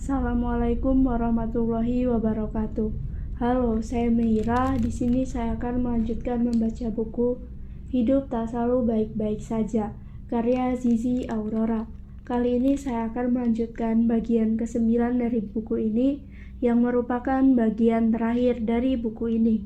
Assalamualaikum warahmatullahi wabarakatuh. Halo, saya Meira. Di sini saya akan melanjutkan membaca buku Hidup Tak Selalu Baik-Baik Saja, karya Zizi Aurora. Kali ini saya akan melanjutkan bagian ke-9 dari buku ini, yang merupakan bagian terakhir dari buku ini.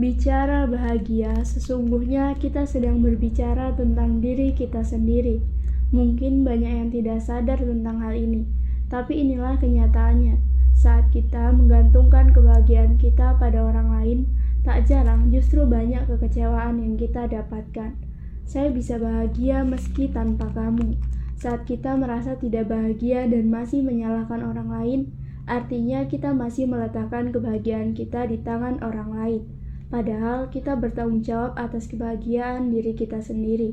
Bicara bahagia, sesungguhnya kita sedang berbicara tentang diri kita sendiri. Mungkin banyak yang tidak sadar tentang hal ini. Tapi inilah kenyataannya, saat kita menggantungkan kebahagiaan kita pada orang lain, tak jarang justru banyak kekecewaan yang kita dapatkan. Saya bisa bahagia meski tanpa kamu. Saat kita merasa tidak bahagia dan masih menyalahkan orang lain, artinya kita masih meletakkan kebahagiaan kita di tangan orang lain. Padahal kita bertanggung jawab atas kebahagiaan diri kita sendiri.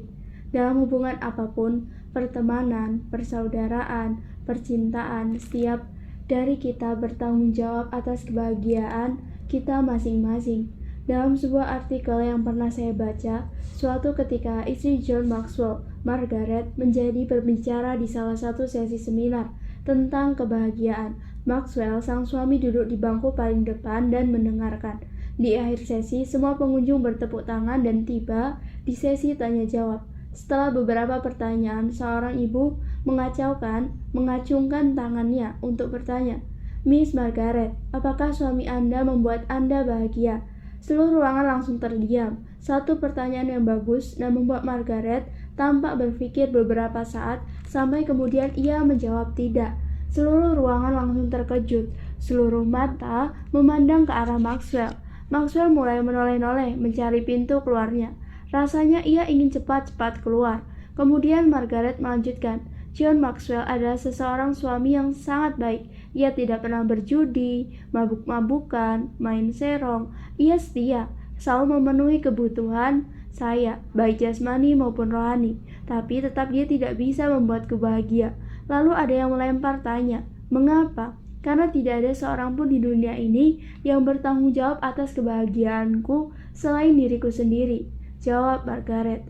Dalam hubungan apapun, pertemanan, persaudaraan, percintaan, setiap dari kita bertanggung jawab atas kebahagiaan kita masing-masing. Dalam sebuah artikel yang pernah saya baca, suatu ketika istri John Maxwell, Margaret, menjadi berbicara di salah satu sesi seminar tentang kebahagiaan. Maxwell, sang suami, duduk di bangku paling depan dan mendengarkan. Di akhir sesi, semua pengunjung bertepuk tangan dan tiba di sesi tanya jawab. Setelah beberapa pertanyaan, seorang ibu mengacungkan tangannya untuk bertanya, "Miss Margaret, apakah suami Anda membuat Anda bahagia?" Seluruh ruangan langsung terdiam. Satu pertanyaan yang bagus dan membuat Margaret tampak berpikir beberapa saat sampai kemudian ia menjawab tidak. Seluruh ruangan langsung terkejut. Seluruh mata memandang ke arah Maxwell. Maxwell mulai menoleh-noleh mencari pintu keluarnya. Rasanya ia ingin cepat-cepat keluar. Kemudian Margaret melanjutkan, "John Maxwell adalah seseorang suami yang sangat baik. Ia tidak pernah berjudi, mabuk-mabukan, main serong. Ia setia, selalu memenuhi kebutuhan saya, baik jasmani maupun rohani. Tapi tetap dia tidak bisa membuatku bahagia." Lalu ada yang melempar tanya, "Mengapa?" "Karena tidak ada seorang pun di dunia ini yang bertanggung jawab atas kebahagiaanku selain diriku sendiri," jawab Margaret.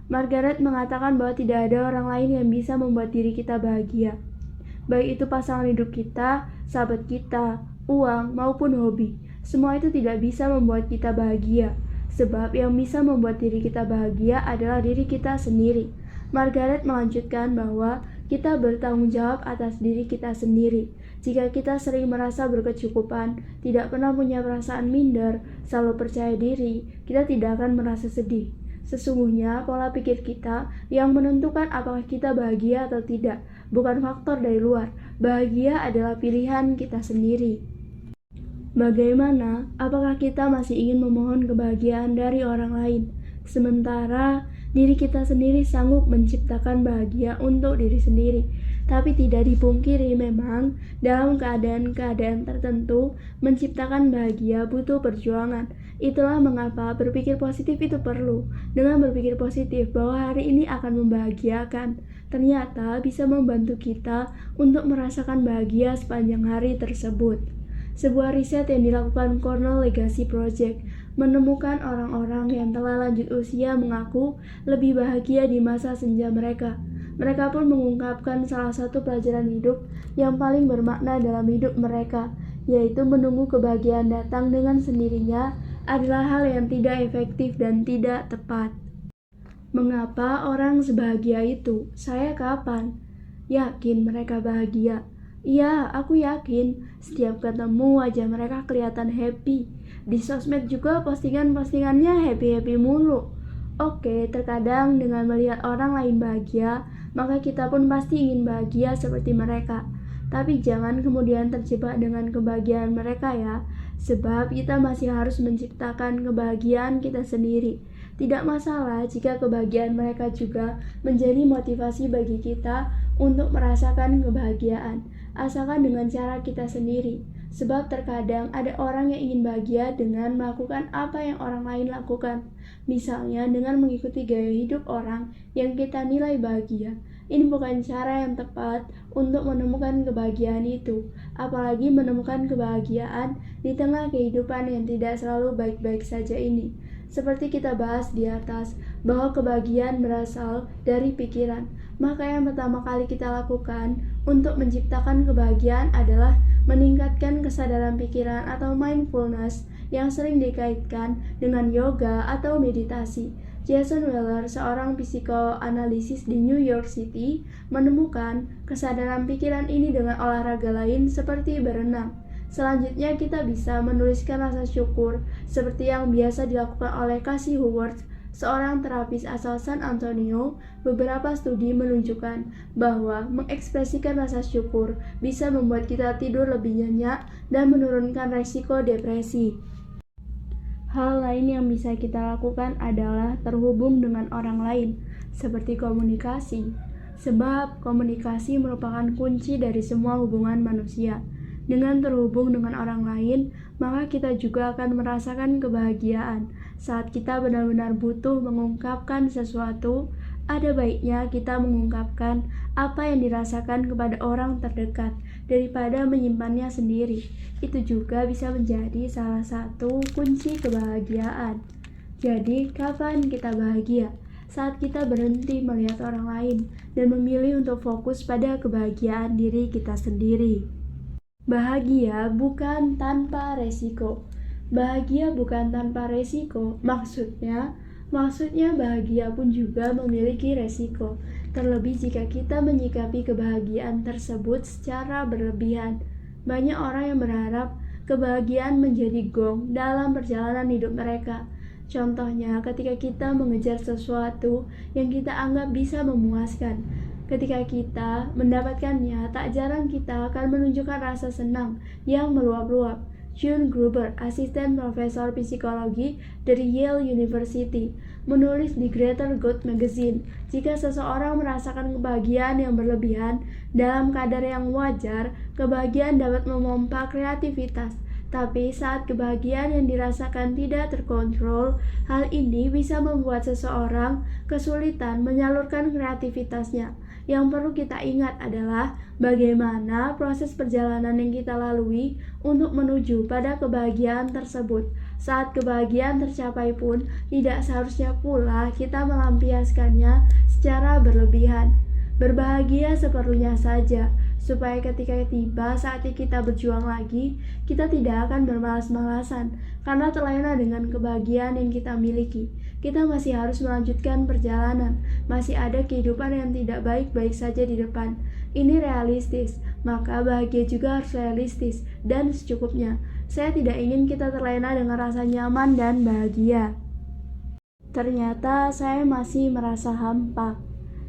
Margaret mengatakan bahwa tidak ada orang lain yang bisa membuat diri kita bahagia. Baik itu pasangan hidup kita, sahabat kita, uang, maupun hobi. Semua itu tidak bisa membuat kita bahagia. Sebab yang bisa membuat diri kita bahagia adalah diri kita sendiri. Margaret melanjutkan bahwa kita bertanggung jawab atas diri kita sendiri. Jika kita sering merasa berkecukupan, tidak pernah punya perasaan minder, selalu percaya diri, kita tidak akan merasa sedih. Sesungguhnya pola pikir kita yang menentukan apakah kita bahagia atau tidak, bukan faktor dari luar. Bahagia adalah pilihan kita sendiri. Bagaimana? Apakah kita masih ingin memohon kebahagiaan dari orang lain, sementara diri kita sendiri sanggup menciptakan bahagia untuk diri sendiri? Tapi tidak dipungkiri memang dalam keadaan-keadaan tertentu menciptakan bahagia butuh perjuangan. Itulah mengapa berpikir positif itu perlu. Dengan berpikir positif bahwa hari ini akan membahagiakan, ternyata bisa membantu kita untuk merasakan bahagia sepanjang hari tersebut. Sebuah riset yang dilakukan Cornell Legacy Project menemukan orang-orang yang telah lanjut usia mengaku lebih bahagia di masa senja mereka. Mereka pun mengungkapkan salah satu pelajaran hidup yang paling bermakna dalam hidup mereka, yaitu menunggu kebahagiaan datang dengan sendirinya adalah hal yang tidak efektif dan tidak tepat. Mengapa orang sebahagia itu? Saya kapan yakin mereka bahagia? Iya, aku yakin. Setiap ketemu wajah mereka kelihatan happy. Di sosmed juga postingan-postingannya happy-happy mulu. Oke, terkadang dengan melihat orang lain bahagia, maka kita pun pasti ingin bahagia seperti mereka. Tapi jangan kemudian terjebak dengan kebahagiaan mereka ya, sebab kita masih harus menciptakan kebahagiaan kita sendiri. Tidak masalah jika kebahagiaan mereka juga menjadi motivasi bagi kita untuk merasakan kebahagiaan, asalkan dengan cara kita sendiri. Sebab terkadang ada orang yang ingin bahagia dengan melakukan apa yang orang lain lakukan. Misalnya dengan mengikuti gaya hidup orang yang kita nilai bahagia. Ini bukan cara yang tepat untuk menemukan kebahagiaan itu. Apalagi menemukan kebahagiaan di tengah kehidupan yang tidak selalu baik-baik saja ini. Seperti kita bahas di atas, bahwa kebahagiaan berasal dari pikiran. Maka yang pertama kali kita lakukan untuk menciptakan kebahagiaan adalah meningkatkan kesadaran pikiran atau mindfulness yang sering dikaitkan dengan yoga atau meditasi. Jason Weller, seorang psikoanalisis di New York City, menemukan kesadaran pikiran ini dengan olahraga lain seperti berenang. Selanjutnya kita bisa menuliskan rasa syukur seperti yang biasa dilakukan oleh Casey Howard, seorang terapis asal San Antonio. Beberapa studi menunjukkan bahwa mengekspresikan rasa syukur bisa membuat kita tidur lebih nyenyak dan menurunkan resiko depresi. Hal lain yang bisa kita lakukan adalah terhubung dengan orang lain, seperti komunikasi. Sebab komunikasi merupakan kunci dari semua hubungan manusia. Dengan terhubung dengan orang lain, maka kita juga akan merasakan kebahagiaan. Saat kita benar-benar butuh mengungkapkan sesuatu, ada baiknya kita mengungkapkan apa yang dirasakan kepada orang terdekat daripada menyimpannya sendiri. Itu juga bisa menjadi salah satu kunci kebahagiaan. Jadi, kapan kita bahagia? Saat kita berhenti melihat orang lain dan memilih untuk fokus pada kebahagiaan diri kita sendiri. Bahagia bukan tanpa resiko. Bahagia bukan tanpa resiko, maksudnya bahagia pun juga memiliki resiko, terlebih jika kita menyikapi kebahagiaan tersebut secara berlebihan. Banyak orang yang berharap kebahagiaan menjadi gong dalam perjalanan hidup mereka. Contohnya, ketika kita mengejar sesuatu yang kita anggap bisa memuaskan. Ketika kita mendapatkannya, tak jarang kita akan menunjukkan rasa senang yang meluap-luap. June Gruber, asisten profesor psikologi dari Yale University, menulis di Greater Good Magazine, jika seseorang merasakan kebahagiaan yang berlebihan dalam kadar yang wajar, kebahagiaan dapat memompa kreativitas. Tapi saat kebahagiaan yang dirasakan tidak terkontrol, hal ini bisa membuat seseorang kesulitan menyalurkan kreativitasnya. Yang perlu kita ingat adalah bagaimana proses perjalanan yang kita lalui untuk menuju pada kebahagiaan tersebut. Saat kebahagiaan tercapai pun, tidak seharusnya pula kita melampiaskannya secara berlebihan. Berbahagia seperlunya saja, supaya ketika tiba saatnya kita berjuang lagi, kita tidak akan bermalas-malasan karena terlena dengan kebahagiaan yang kita miliki. Kita masih harus melanjutkan perjalanan, masih ada kehidupan yang tidak baik-baik saja di depan. Ini realistis, maka bahagia juga harus realistis dan secukupnya. Saya tidak ingin kita terlena dengan rasa nyaman dan bahagia. Ternyata saya masih merasa hampa.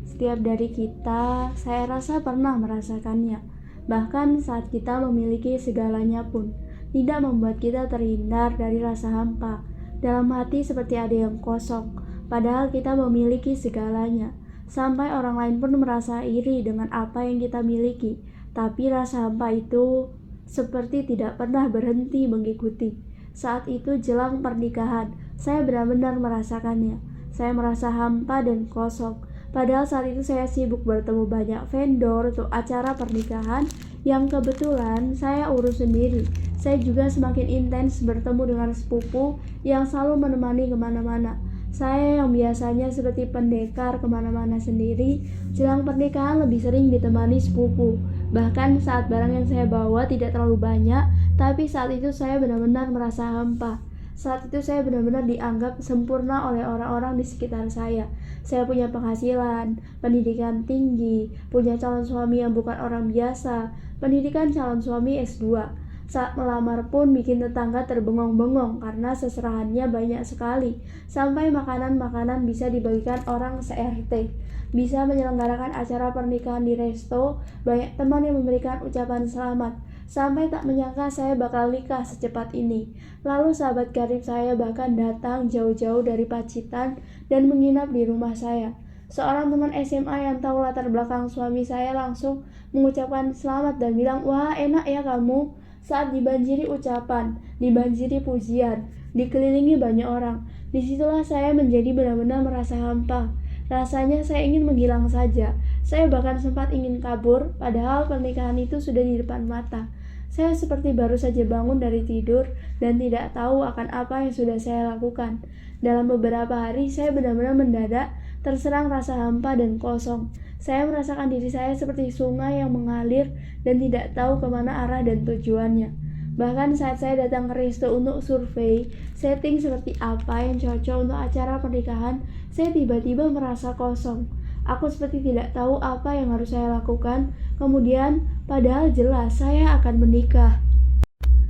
Setiap dari kita, saya rasa pernah merasakannya. Bahkan saat kita memiliki segalanya pun, tidak membuat kita terhindar dari rasa hampa. Dalam hati seperti ada yang kosong, padahal kita memiliki segalanya. Sampai orang lain pun merasa iri dengan apa yang kita miliki. Tapi rasa hampa itu seperti tidak pernah berhenti mengikuti. Saat itu jelang pernikahan, saya benar-benar merasakannya. Saya merasa hampa dan kosong. Padahal saat itu saya sibuk bertemu banyak vendor untuk acara pernikahan yang kebetulan saya urus sendiri. Saya juga semakin intens bertemu dengan sepupu yang selalu menemani kemana-mana. Saya yang biasanya seperti pendekar kemana-mana sendiri, jelang pernikahan lebih sering ditemani sepupu. Bahkan saat barang yang saya bawa tidak terlalu banyak, tapi saat itu saya benar-benar merasa hampa. Saat itu saya benar-benar dianggap sempurna oleh orang-orang di sekitar saya. Saya punya penghasilan, pendidikan tinggi, punya calon suami yang bukan orang biasa, pendidikan calon suami S2. Saat melamar pun bikin tetangga terbengong-bengong karena seserahannya banyak sekali. Sampai makanan-makanan bisa dibagikan orang se-RT. Bisa menyelenggarakan acara pernikahan di resto, banyak teman yang memberikan ucapan selamat. Sampai tak menyangka saya bakal nikah secepat ini. Lalu sahabat karib saya bahkan datang jauh-jauh dari Pacitan dan menginap di rumah saya. Seorang teman SMA yang tahu latar belakang suami saya langsung mengucapkan selamat dan bilang, "Wah, enak ya kamu." Saat dibanjiri ucapan, dibanjiri pujian, dikelilingi banyak orang, disitulah saya menjadi benar-benar merasa hampa. Rasanya saya ingin menghilang saja. Saya bahkan sempat ingin kabur, padahal pernikahan itu sudah di depan mata. Saya seperti baru saja bangun dari tidur dan tidak tahu akan apa yang sudah saya lakukan. Dalam beberapa hari, saya benar-benar mendadak terserang rasa hampa dan kosong. Saya merasakan diri saya seperti sungai yang mengalir dan tidak tahu kemana arah dan tujuannya. Bahkan saat saya datang ke resto untuk survei setting seperti apa yang cocok untuk acara pernikahan, saya tiba-tiba merasa kosong. Aku seperti tidak tahu apa yang harus saya lakukan. Kemudian, padahal jelas saya akan menikah.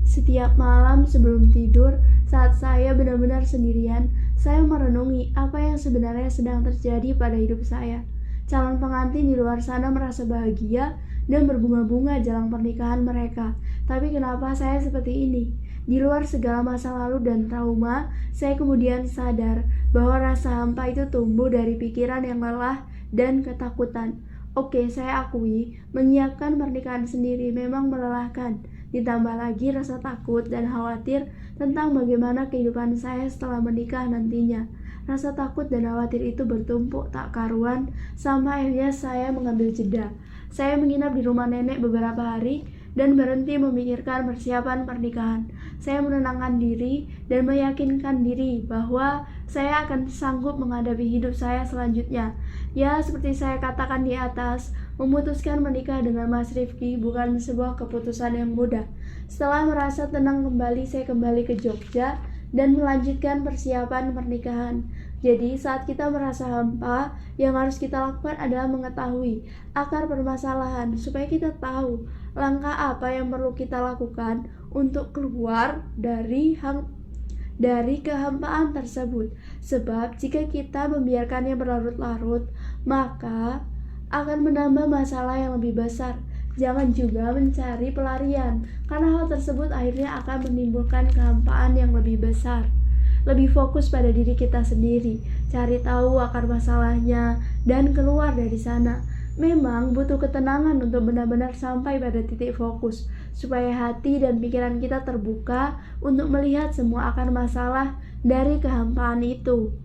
Setiap malam sebelum tidur, saat saya benar-benar sendirian, saya merenungi apa yang sebenarnya sedang terjadi pada hidup saya. Calon pengantin di luar sana merasa bahagia dan berbunga-bunga jelang pernikahan mereka. Tapi kenapa saya seperti ini? Di luar segala masa lalu dan trauma, saya kemudian sadar bahwa rasa hampa itu tumbuh dari pikiran yang lelah dan ketakutan. Oke, saya akui, menyiapkan pernikahan sendiri memang melelahkan. Ditambah lagi rasa takut dan khawatir tentang bagaimana kehidupan saya setelah menikah nantinya. Rasa takut dan khawatir itu bertumpuk tak karuan sampai akhirnya saya mengambil jeda. Saya menginap di rumah nenek beberapa hari dan berhenti memikirkan persiapan pernikahan. Saya menenangkan diri dan meyakinkan diri bahwa saya akan sanggup menghadapi hidup saya selanjutnya. Ya, seperti saya katakan di atas, memutuskan menikah dengan Mas Rifki bukan sebuah keputusan yang mudah. Setelah merasa tenang kembali, saya kembali ke Jogja dan melanjutkan persiapan pernikahan. Jadi saat kita merasa hampa, yang harus kita lakukan adalah mengetahui akar permasalahan supaya kita tahu langkah apa yang perlu kita lakukan untuk keluar dari kehampaan tersebut. Sebab jika kita membiarkannya berlarut-larut, maka akan menambah masalah yang lebih besar. Jangan juga mencari pelarian, karena hal tersebut akhirnya akan menimbulkan kehampaan yang lebih besar. Lebih fokus pada diri kita sendiri, cari tahu akar masalahnya, dan keluar dari sana. Memang butuh ketenangan untuk benar-benar sampai pada titik fokus, supaya hati dan pikiran kita terbuka untuk melihat semua akar masalah dari kehampaan itu.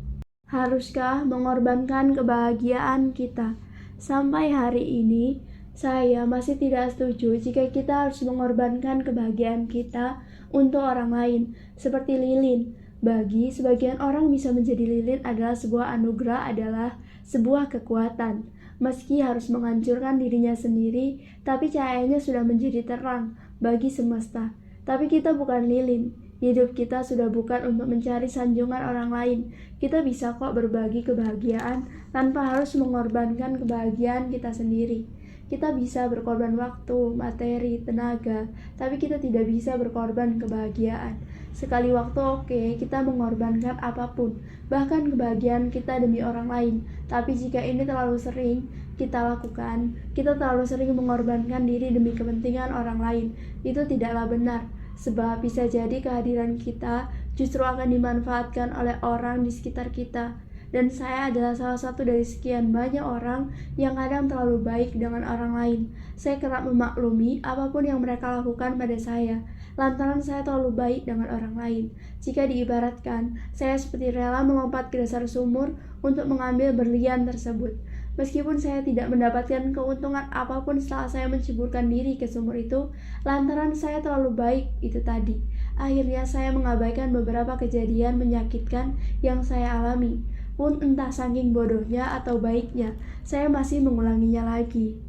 Haruskah mengorbankan kebahagiaan kita? Sampai hari ini, saya masih tidak setuju jika kita harus mengorbankan kebahagiaan kita untuk orang lain, seperti lilin. Bagi sebagian orang bisa menjadi lilin adalah sebuah anugerah, adalah sebuah kekuatan. Meski harus menghancurkan dirinya sendiri, tapi cahayanya sudah menjadi terang bagi semesta. Tapi kita bukan lilin. Hidup kita sudah bukan untuk mencari sanjungan orang lain. Kita bisa kok berbagi kebahagiaan tanpa harus mengorbankan kebahagiaan kita sendiri. Kita bisa berkorban waktu, materi, tenaga, tapi kita tidak bisa berkorban kebahagiaan. Sekali waktu oke, kita mengorbankan apapun, bahkan kebahagiaan kita demi orang lain. Tapi jika ini terlalu sering kita lakukan, kita terlalu sering mengorbankan diri demi kepentingan orang lain. Itu tidaklah benar, sebab bisa jadi kehadiran kita justru akan dimanfaatkan oleh orang di sekitar kita. Dan saya adalah salah satu dari sekian banyak orang yang kadang terlalu baik dengan orang lain. Saya kerap memaklumi apapun yang mereka lakukan pada saya, lantaran saya terlalu baik dengan orang lain. Jika diibaratkan, saya seperti rela melompat ke dasar sumur untuk mengambil berlian tersebut. Meskipun saya tidak mendapatkan keuntungan apapun setelah saya menceburkan diri ke sumur itu, lantaran saya terlalu baik itu tadi. Akhirnya saya mengabaikan beberapa kejadian menyakitkan yang saya alami. Pun entah saking bodohnya atau baiknya, saya masih mengulanginya lagi.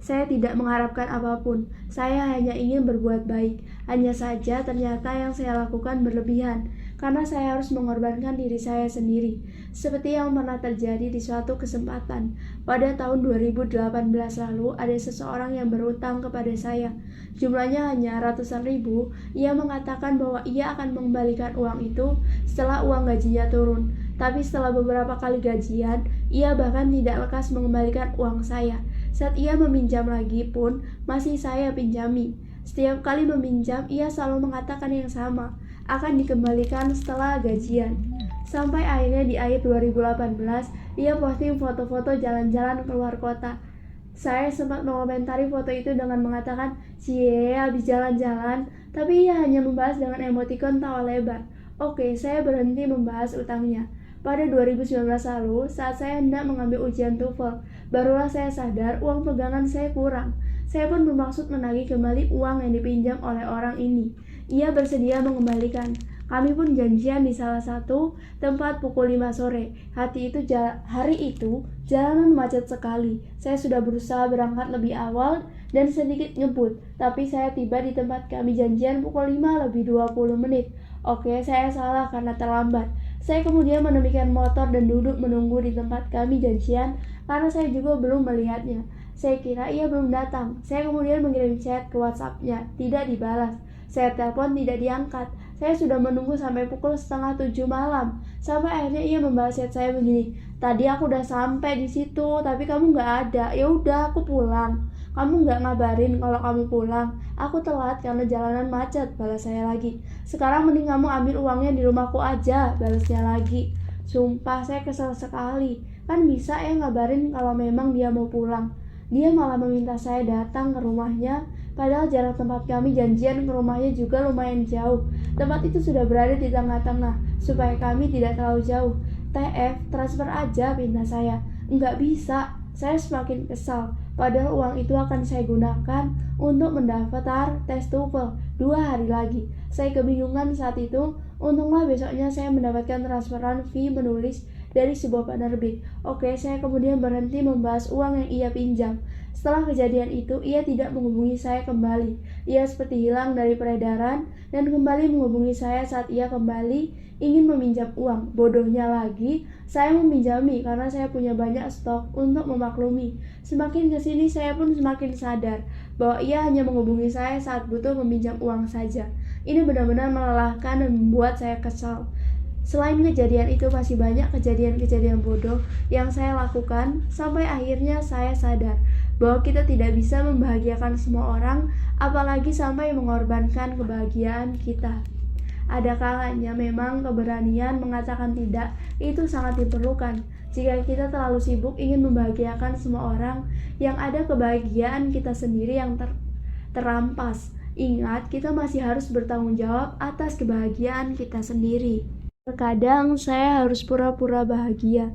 Saya tidak mengharapkan apapun, saya hanya ingin berbuat baik. Hanya saja ternyata yang saya lakukan berlebihan, karena saya harus mengorbankan diri saya sendiri. Seperti yang pernah terjadi di suatu kesempatan. Pada tahun 2018 lalu, ada seseorang yang berutang kepada saya. Jumlahnya hanya ratusan ribu. Ia mengatakan bahwa ia akan mengembalikan uang itu setelah uang gajinya turun. Tapi setelah beberapa kali gajian, ia bahkan tidak lekas mengembalikan uang saya. Saat ia meminjam lagi pun, masih saya pinjami. Setiap kali meminjam, ia selalu mengatakan yang sama, akan dikembalikan setelah gajian. Sampai akhirnya di akhir 2018, ia posting foto-foto jalan-jalan keluar kota. Saya sempat mengomentari foto itu dengan mengatakan, "Cie, habis jalan-jalan," tapi ia hanya membahas dengan emotikon tawa lebar. Oke, saya berhenti membahas utangnya. Pada 2019 lalu, saat saya hendak mengambil ujian TOEFL, barulah saya sadar uang pegangan saya kurang. Saya pun bermaksud menagih kembali uang yang dipinjam oleh orang ini. Ia bersedia mengembalikan. Kami pun janjian di salah satu tempat pukul 5 sore. Hari itu jalanan macet sekali. Saya sudah berusaha berangkat lebih awal dan sedikit ngebut, tapi saya tiba di tempat kami janjian pukul 5 lebih 20 menit. Oke, saya salah karena terlambat. Saya kemudian menemukan motor dan duduk menunggu di tempat kami janjian karena saya juga belum melihatnya. Saya kira ia belum datang. Saya kemudian mengirim chat ke WhatsApp-nya, tidak dibalas. Saya telepon, tidak diangkat. Saya sudah menunggu sampai pukul 6:30 malam. Sampai akhirnya ia membalas chat saya begini, "Tadi aku udah sampai di situ, tapi kamu nggak ada. Ya udah, aku pulang. Kamu nggak ngabarin kalau kamu pulang. Aku telat karena jalanan macet," balas saya lagi. "Sekarang mending kamu ambil uangnya di rumahku aja," balasnya lagi. Sumpah saya kesel sekali. Kan bisa ya ngabarin kalau memang dia mau pulang. Dia malah meminta saya datang ke rumahnya, padahal jarak tempat kami janjian ke rumahnya juga lumayan jauh. Tempat itu sudah berada di tengah-tengah, supaya kami tidak terlalu jauh. "TF, transfer aja," pinta saya. "Enggak bisa." Saya semakin kesal, padahal uang itu akan saya gunakan untuk mendaftar tes TOEFL 2 hari lagi. Saya kebingungan saat itu. Untunglah besoknya saya mendapatkan transferan fee menulis dari sebuah penerbit. Oke, saya kemudian berhenti membahas uang yang ia pinjam. Setelah kejadian itu, ia tidak menghubungi saya kembali. Ia seperti hilang dari peredaran dan kembali menghubungi saya saat ia kembali ingin meminjam uang. Bodohnya lagi, saya meminjami karena saya punya banyak stok untuk memaklumi. Semakin kesini saya pun semakin sadar bahwa ia hanya menghubungi saya saat butuh meminjam uang saja. Ini benar-benar melelahkan dan membuat saya kesal. Selain kejadian itu, masih banyak kejadian-kejadian bodoh yang saya lakukan sampai akhirnya saya sadar bahwa kita tidak bisa membahagiakan semua orang, apalagi sampai mengorbankan kebahagiaan kita. Ada kalanya memang keberanian mengatakan tidak itu sangat diperlukan. Jika kita terlalu sibuk ingin membahagiakan semua orang, yang ada kebahagiaan kita sendiri yang terampas. Ingat, kita masih harus bertanggung jawab atas kebahagiaan kita sendiri. Terkadang saya harus pura-pura bahagia.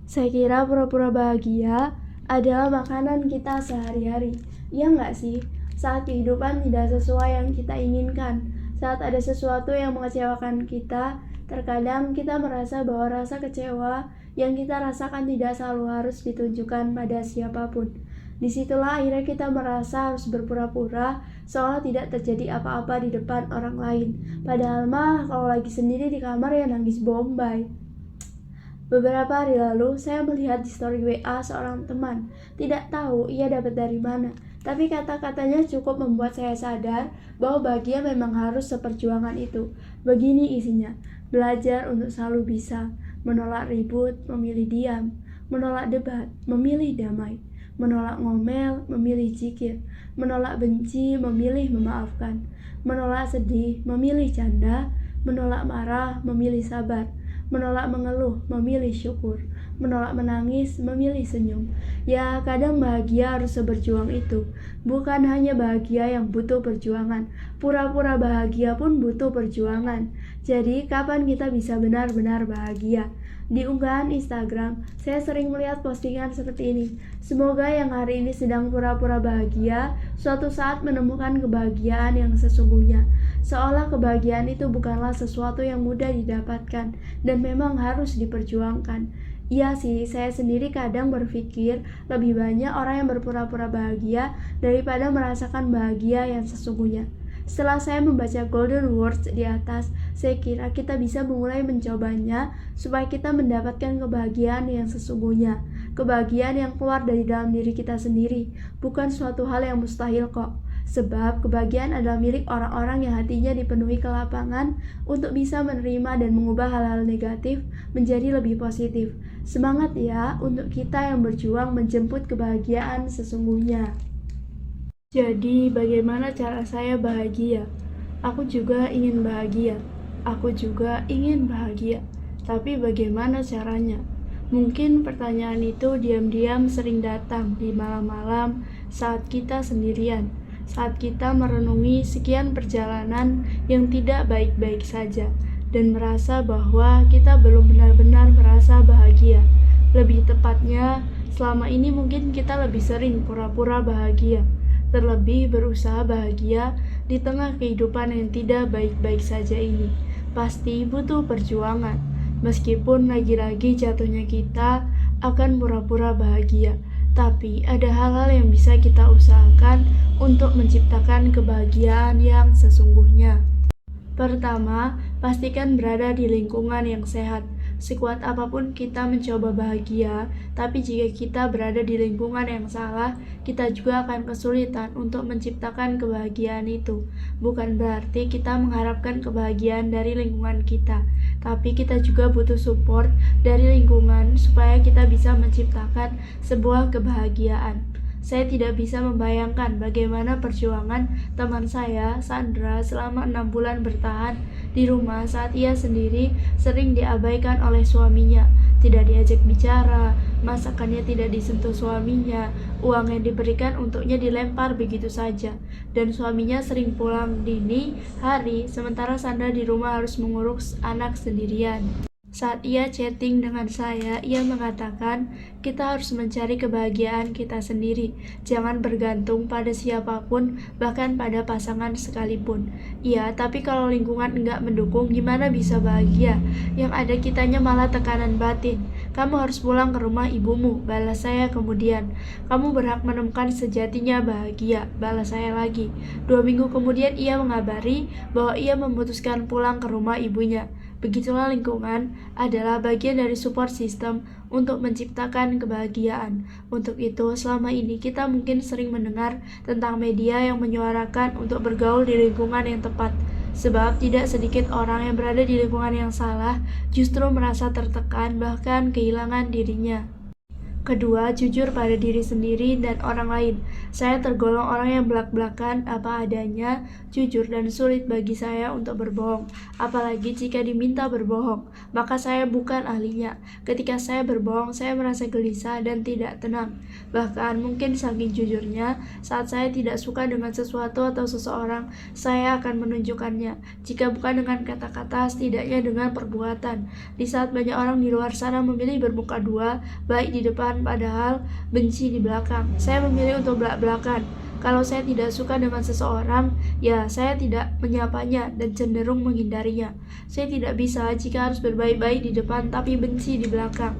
Saya kira pura-pura bahagia adalah makanan kita sehari-hari. Ya nggak sih? Saat kehidupan tidak sesuai yang kita inginkan, saat ada sesuatu yang mengecewakan kita, terkadang kita merasa bahwa rasa kecewa yang kita rasakan tidak selalu harus ditunjukkan pada siapapun. Disitulah akhirnya kita merasa harus berpura-pura seolah tidak terjadi apa-apa di depan orang lain. Padahal mah kalau lagi sendiri di kamar ya nangis bombay. Beberapa hari lalu saya melihat di story WA seorang teman. Tidak tahu ia dapat dari mana, tapi kata-katanya cukup membuat saya sadar bahwa bahagia memang harus seperjuangan itu. Begini isinya: belajar untuk selalu bisa, menolak ribut, memilih diam, menolak debat, memilih damai, menolak ngomel, memilih zikir, menolak benci, memilih memaafkan, menolak sedih, memilih canda, menolak marah, memilih sabar, menolak mengeluh, memilih syukur, menolak menangis, memilih senyum. Ya, kadang bahagia harus seberjuang itu. Bukan hanya bahagia yang butuh perjuangan, pura-pura bahagia pun butuh perjuangan. Jadi, kapan kita bisa benar-benar bahagia? Di unggahan Instagram, saya sering melihat postingan seperti ini. Semoga yang hari ini sedang pura-pura bahagia, suatu saat menemukan kebahagiaan yang sesungguhnya. Seolah kebahagiaan itu bukanlah sesuatu yang mudah didapatkan dan memang harus diperjuangkan. Iya sih, saya sendiri kadang berpikir lebih banyak orang yang berpura-pura bahagia daripada merasakan bahagia yang sesungguhnya. Setelah saya membaca golden words di atas, saya kira kita bisa mulai mencobanya supaya kita mendapatkan kebahagiaan yang sesungguhnya. Kebahagiaan yang keluar dari dalam diri kita sendiri, bukan suatu hal yang mustahil kok. Sebab kebahagiaan adalah milik orang-orang yang hatinya dipenuhi kelapangan untuk bisa menerima dan mengubah hal-hal negatif menjadi lebih positif. Semangat ya untuk kita yang berjuang menjemput kebahagiaan sesungguhnya. Jadi, bagaimana cara saya bahagia? Aku juga ingin bahagia. Aku juga ingin bahagia. Tapi bagaimana caranya? Mungkin pertanyaan itu diam-diam sering datang di malam-malam saat kita sendirian, saat kita merenungi sekian perjalanan yang tidak baik-baik saja, dan merasa bahwa kita belum benar-benar merasa bahagia. Lebih tepatnya, selama ini mungkin kita lebih sering pura-pura bahagia, terlebih berusaha bahagia di tengah kehidupan yang tidak baik-baik saja ini. pasti butuh perjuangan. Meskipun lagi-lagi jatuhnya kita akan pura-pura bahagia, tapi ada hal-hal yang bisa kita usahakan untuk menciptakan kebahagiaan yang sesungguhnya. Pertama, pastikan berada di lingkungan yang sehat. Sekuat apapun kita mencoba bahagia, tapi jika kita berada di lingkungan yang salah, kita juga akan kesulitan untuk menciptakan kebahagiaan itu. Bukan berarti kita mengharapkan kebahagiaan dari lingkungan kita, tapi kita juga butuh support dari lingkungan supaya kita bisa menciptakan sebuah kebahagiaan. Saya tidak bisa membayangkan bagaimana perjuangan teman saya, Sandra, selama 6 bulan bertahan di rumah saat ia sendiri sering diabaikan oleh suaminya. Tidak diajak bicara, masakannya tidak disentuh suaminya, uang yang diberikan untuknya dilempar begitu saja. Dan suaminya sering pulang dini hari, sementara Sandra di rumah harus mengurus anak sendirian. Saat ia chatting dengan saya, ia mengatakan, kita harus mencari kebahagiaan kita sendiri. Jangan bergantung pada siapapun, bahkan pada pasangan sekalipun. Iya, tapi kalau lingkungan enggak mendukung, gimana bisa bahagia? Yang ada kitanya malah tekanan batin. Kamu harus pulang ke rumah ibumu, balas saya kemudian. Kamu berhak menemukan sejatinya bahagia, balas saya lagi. 2 minggu kemudian ia mengabari bahwa ia memutuskan pulang ke rumah ibunya. Begitulah lingkungan adalah bagian dari support system untuk menciptakan kebahagiaan. Untuk itu, selama ini kita mungkin sering mendengar tentang media yang menyuarakan untuk bergaul di lingkungan yang tepat. Sebab tidak sedikit orang yang berada di lingkungan yang salah justru merasa tertekan bahkan kehilangan dirinya. Kedua, jujur pada diri sendiri dan orang lain. Saya tergolong orang yang belak-belakan apa adanya, jujur dan sulit bagi saya untuk berbohong. Apalagi jika diminta berbohong, maka saya bukan ahlinya. Ketika saya berbohong, saya merasa gelisah dan tidak tenang. Bahkan mungkin saking jujurnya, saat saya tidak suka dengan sesuatu atau seseorang, saya akan menunjukkannya. Jika bukan dengan kata-kata, setidaknya dengan perbuatan. Di saat banyak orang di luar sana memilih bermuka dua, baik di depan padahal benci di belakang, saya memilih untuk belak-belakan. Kalau saya tidak suka dengan seseorang, ya saya tidak menyapanya dan cenderung menghindarinya. Saya tidak bisa jika harus berbaik-baik di depan tapi benci di belakang.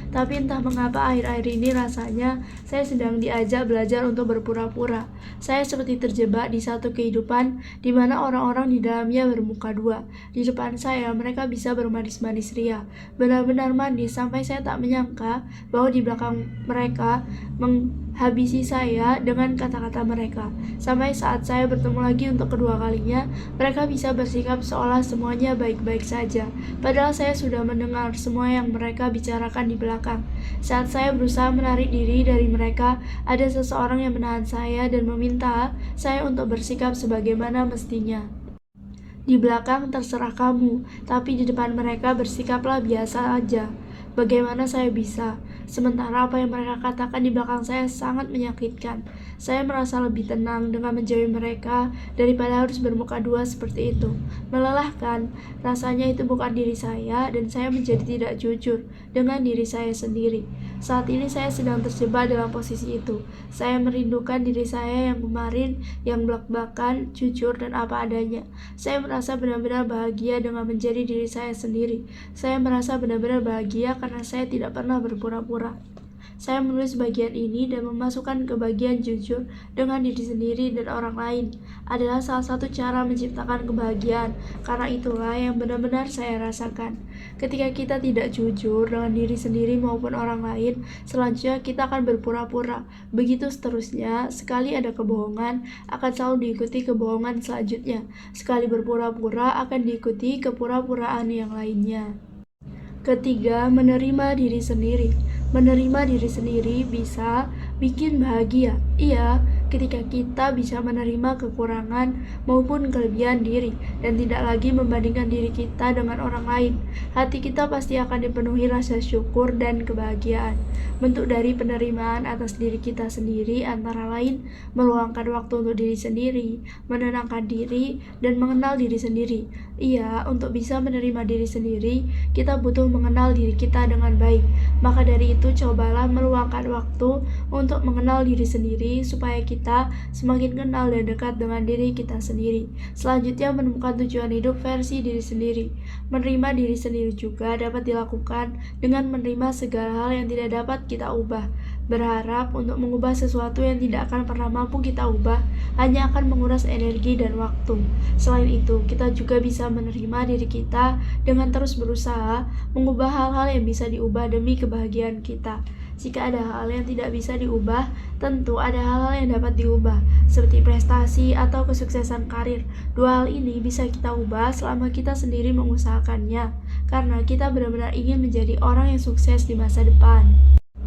Tapi entah mengapa akhir-akhir ini rasanya saya sedang diajak belajar untuk berpura-pura. Saya seperti terjebak di satu kehidupan di mana orang-orang di dalamnya bermuka dua. Di depan saya mereka bisa bermanis-manis ria, benar-benar manis sampai saya tak menyangka bahwa di belakang mereka menghabisi saya dengan kata-kata mereka. Sampai saat saya bertemu lagi untuk kedua kalinya, mereka bisa bersikap seolah semuanya baik-baik saja. Padahal saya sudah mendengar semua yang mereka bicarakan di belakang. Saat saya berusaha menarik diri dari mereka, ada seseorang yang menahan saya dan meminta saya untuk bersikap sebagaimana mestinya. Di belakang terserah kamu, tapi di depan mereka bersikaplah biasa aja. Bagaimana saya bisa? Sementara apa yang mereka katakan di belakang saya sangat menyakitkan. Saya merasa lebih tenang dengan menjauhi mereka daripada harus bermuka dua seperti itu. Melelahkan, rasanya itu bukan diri saya dan saya menjadi tidak jujur dengan diri saya sendiri. Saat ini saya sedang terjebak dalam posisi itu. Saya merindukan diri saya yang kemarin, yang belak-belakan, jujur dan apa adanya. Saya merasa benar-benar bahagia dengan menjadi diri saya sendiri. Saya merasa benar-benar bahagia karena saya tidak pernah berpura-pura. Saya menulis bagian ini dan memasukkan kebahagiaan jujur dengan diri sendiri dan orang lain adalah salah satu cara menciptakan kebahagiaan, karena itulah yang benar-benar saya rasakan. Ketika kita tidak jujur dengan diri sendiri maupun orang lain, selanjutnya kita akan berpura-pura. Begitu seterusnya, sekali ada kebohongan, akan selalu diikuti kebohongan selanjutnya. Sekali berpura-pura, akan diikuti kepura-puraan yang lainnya. Ketiga, menerima diri sendiri. Menerima diri sendiri bisa bikin bahagia. Iya, ketika kita bisa menerima kekurangan maupun kelebihan diri dan tidak lagi membandingkan diri kita dengan orang lain, hati kita pasti akan dipenuhi rasa syukur dan kebahagiaan. Bentuk dari penerimaan atas diri kita sendiri antara lain meluangkan waktu untuk diri sendiri, menenangkan diri, dan mengenal diri sendiri. Iya, untuk bisa menerima diri sendiri, kita butuh mengenal diri kita dengan baik. Maka dari itu, cobalah meluangkan waktu untuk mengenal diri sendiri supaya kita kita semakin kenal dan dekat dengan diri kita sendiri. Selanjutnya, menemukan tujuan hidup versi diri sendiri. Menerima diri sendiri juga dapat dilakukan dengan menerima segala hal yang tidak dapat kita ubah. Berharap untuk mengubah sesuatu yang tidak akan pernah mampu kita ubah hanya akan menguras energi dan waktu. Selain itu, kita juga bisa menerima diri kita dengan terus berusaha mengubah hal-hal yang bisa diubah demi kebahagiaan kita. Jika ada hal yang tidak bisa diubah, tentu ada hal-hal yang dapat diubah, seperti prestasi atau kesuksesan karir. Dua hal ini bisa kita ubah selama kita sendiri mengusahakannya, karena kita benar-benar ingin menjadi orang yang sukses di masa depan.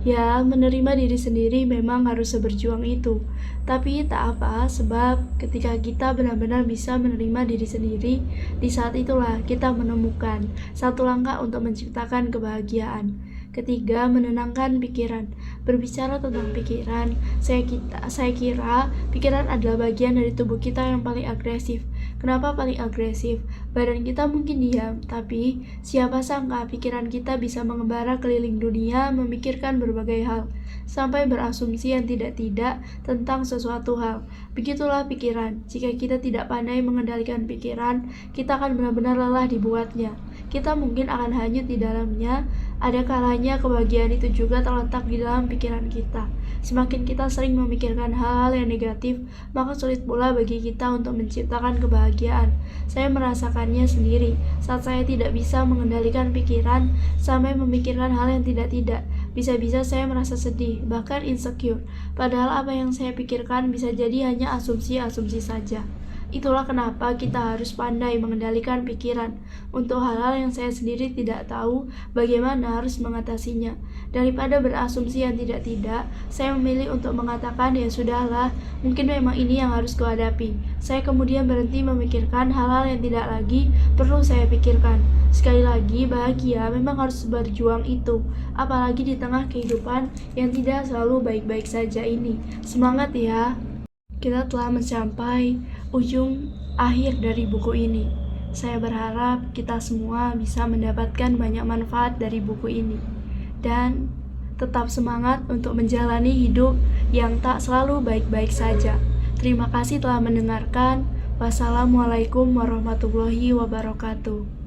Ya, menerima diri sendiri memang harus seberjuang itu. Tapi tak apa, sebab ketika kita benar-benar bisa menerima diri sendiri, di saat itulah kita menemukan satu langkah untuk menciptakan kebahagiaan. Ketiga, menenangkan pikiran. Berbicara tentang pikiran, saya kira pikiran adalah bagian dari tubuh kita yang paling agresif. Kenapa paling agresif? Badan kita mungkin diam, tapi siapa sangka pikiran kita bisa mengembara keliling dunia memikirkan berbagai hal, sampai berasumsi yang tidak-tidak tentang sesuatu hal. Begitulah pikiran. Jika kita tidak pandai mengendalikan pikiran, kita akan benar-benar lelah dibuatnya. Kita mungkin akan hanyut di dalamnya. Ada kalanya kebahagiaan itu juga terletak di dalam pikiran kita. Semakin kita sering memikirkan hal-hal yang negatif, maka sulit pula bagi kita untuk menciptakan kebahagiaan. Saya merasakannya sendiri saat saya tidak bisa mengendalikan pikiran sampai memikirkan hal yang tidak-tidak. Bisa-bisa saya merasa sedih, bahkan insecure. Padahal apa yang saya pikirkan bisa jadi hanya asumsi-asumsi saja. Itulah kenapa kita harus pandai mengendalikan pikiran. Untuk hal-hal yang saya sendiri tidak tahu bagaimana harus mengatasinya. Daripada berasumsi yang tidak-tidak, saya memilih untuk mengatakan, ya sudahlah, mungkin memang ini yang harus kuhadapi. Saya kemudian berhenti memikirkan hal-hal yang tidak lagi perlu saya pikirkan. Sekali lagi, bahagia memang harus berjuang itu, apalagi di tengah kehidupan yang tidak selalu baik-baik saja ini. Semangat ya! Kita telah mencapai ujung akhir dari buku ini. Saya berharap kita semua bisa mendapatkan banyak manfaat dari buku ini. Dan tetap semangat untuk menjalani hidup yang tak selalu baik-baik saja. Terima kasih telah mendengarkan. Wassalamualaikum warahmatullahi wabarakatuh.